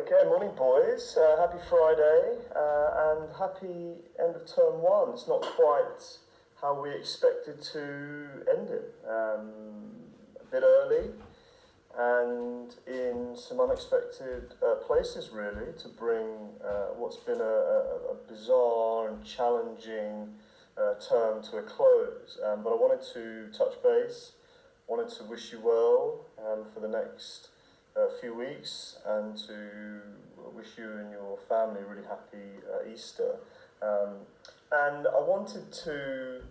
Okay, morning boys. Happy Friday and happy end of term one. It's not quite how we expected to end it. A bit early and in some unexpected places really to bring what's been a bizarre and challenging term to a close. But I wanted to touch base, wanted to wish you well for the next few weeks and to wish you and your family a really happy Easter. And I wanted to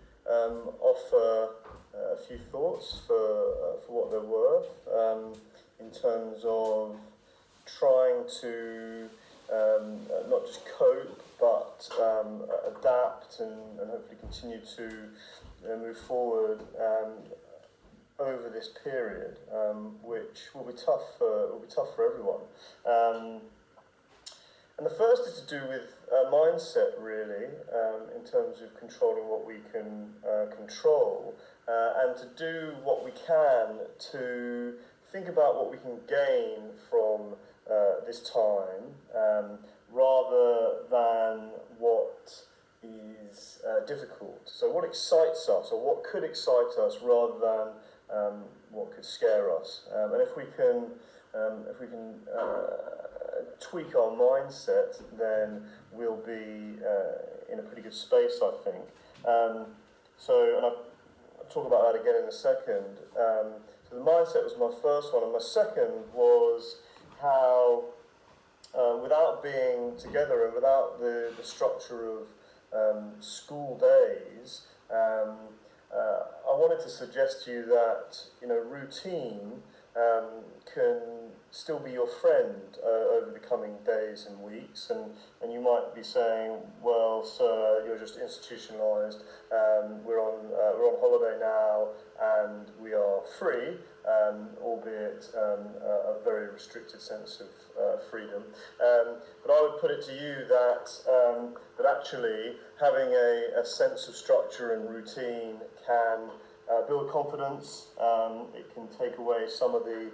offer a few thoughts for what they're worth in terms of trying to not just cope but adapt and hopefully continue to move forward over this period, which will be tough for everyone. And the first is to do with mindset, really, in terms of controlling what we can control, and to do what we can to think about what we can gain from this time, rather than what is difficult. So what excites us, or what could excite us, rather than what could scare us, and if we can tweak our mindset, then we'll be in a pretty good space, I think. And I'll talk about that again in a second. So the mindset was my first one, and my second was how, without being together and without the structure of school days, I wanted to suggest to you that routine can still be your friend over the coming days and weeks, and you might be saying, well, sir, you're just institutionalized. We're on holiday now and we are free, albeit a very restricted sense of freedom. But I would put it to you that actually having a sense of structure and routine can build confidence. It can take away some of the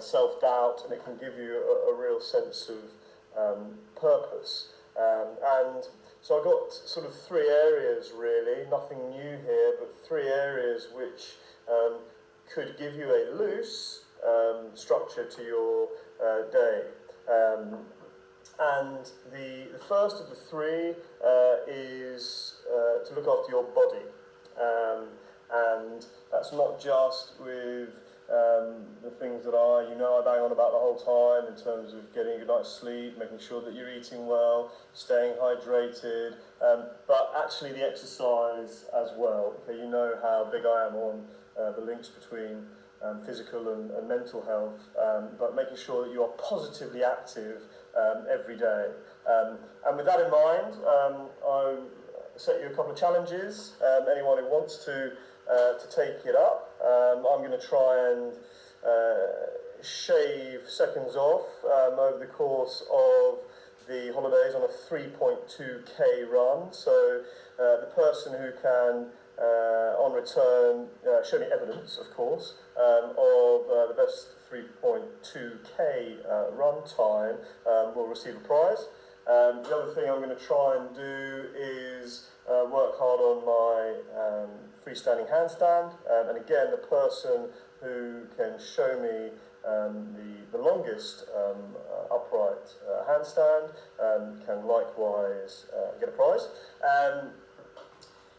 self-doubt, and it can give you a real sense of purpose. And so I got sort of three areas really, nothing new here, but three areas which could give you a loose structure to your day. And the first of the three is to look after your body. And that's not just with the things that I bang on about the whole time in terms of getting a good night's sleep, making sure that you're eating well, staying hydrated, but actually the exercise as well. Okay, you know how big I am on the links between physical and mental health, but making sure that you are positively active every day. And with that in mind, I set you a couple of challenges. Anyone who wants to take it up, I'm going to try and shave seconds off over the course of the holidays on a 3.2k run. So the person who can, on return, show me evidence, of course, of the best 3.2k run time will receive a prize. The other thing I'm going to try and do is work hard on my freestanding handstand, and again, the person who can show me the longest upright handstand can likewise get a prize.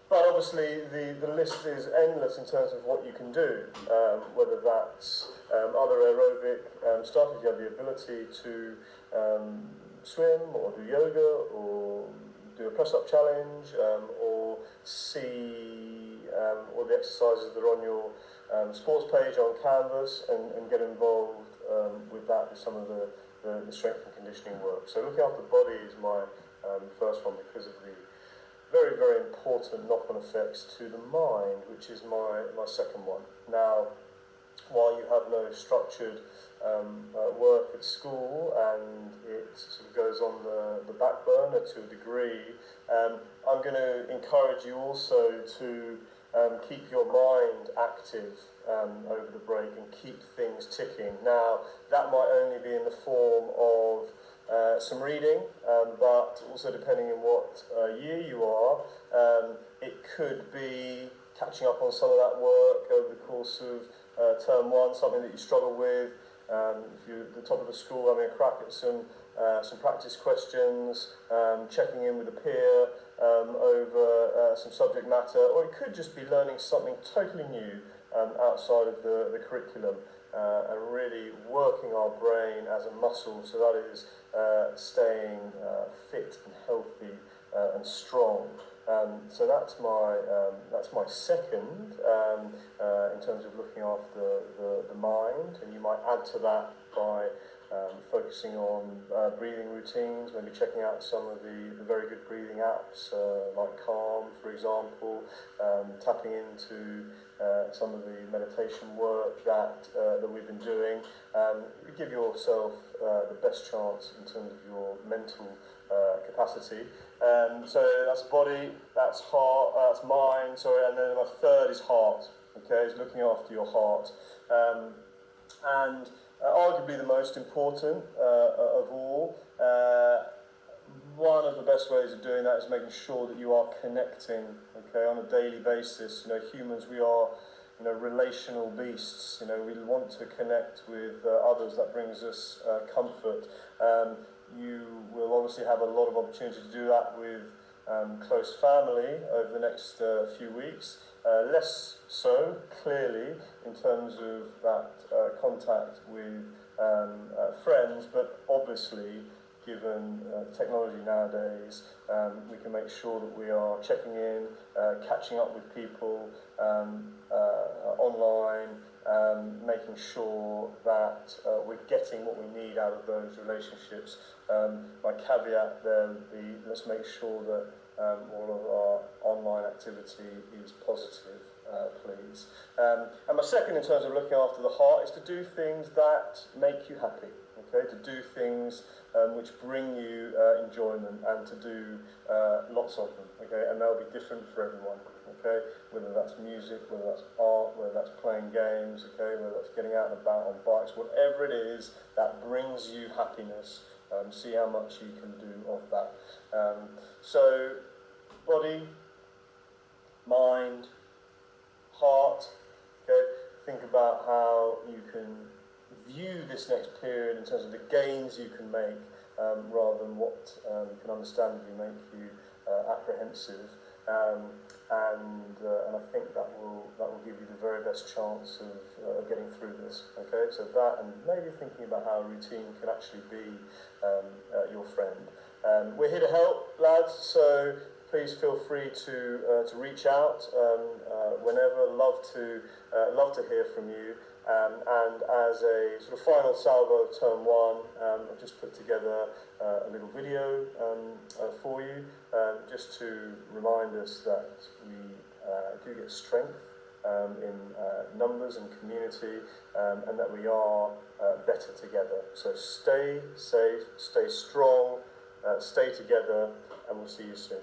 But obviously the list is endless in terms of what you can do, whether that's other aerobic stuff, if you have the ability to swim or do yoga or do a press-up challenge, or see all the exercises that are on your sports page on Canvas, and get involved with that, with some of the strength and conditioning work. So looking after the body is my first one, because of the very, very important knock-on effects to the mind, which is my second one. Now, while you have no structured work at school and it sort of goes on the back burner to a degree, I'm going to encourage you also to keep your mind active over the break and keep things ticking. Now, that might only be in the form of some reading, but also depending on what year you are, it could be catching up on some of that work over the course of term one, something that you struggle with. If you're at the top of the school, having a crack at some practice questions, checking in with a peer over some subject matter, or it could just be learning something totally new outside of the curriculum, and really working our brain as a muscle, so that is staying fit and healthy and strong. So that's my second in terms of looking after the mind, and you might add to that by focusing on breathing routines, maybe checking out some of the very good breathing apps like Calm, for example, tapping into some of the meditation work that we've been doing. Give yourself the best chance in terms of your mental capacity. So that's body, that's heart, that's mind, sorry, and then my third is heart. Okay, is looking after your heart. And arguably the most important of all. One of the best ways of doing that is making sure that you are connecting, okay, on a daily basis. You know, humans, we are, you know, relational beasts. You know, we want to connect with others. That brings us comfort. You will obviously have a lot of opportunity to do that with close family over the next few weeks. Less so, clearly, in terms of that contact with friends, but obviously, given technology nowadays, we can make sure that we are checking in, catching up with people online, making sure that we're getting what we need out of those relationships. My caveat there would be, let's make sure that all of our online activity is positive, please. And my second, in terms of looking after the heart, is to do things that make you happy, okay? To do things which bring you enjoyment, and to do lots of them, okay? And they'll be different for everyone, okay? Whether that's music, whether that's art, whether that's playing games, okay? Whether that's getting out and about on bikes, whatever it is that brings you happiness, see how much you can do of that. So, body, mind, heart, okay? Think about how you can view this next period in terms of the gains you can make, rather than what can understandably make you apprehensive. And I think that will give you the very best chance of getting through this. Okay, so that, and maybe thinking about how a routine can actually be your friend. We're here to help, lads. So please feel free to reach out whenever. Love to hear from you. And as a sort of final salvo of term one, I've just put together a little video for you, just to remind us that we do get strength in numbers and community, and that we are better together. So stay safe, stay strong, stay together, and we'll see you soon.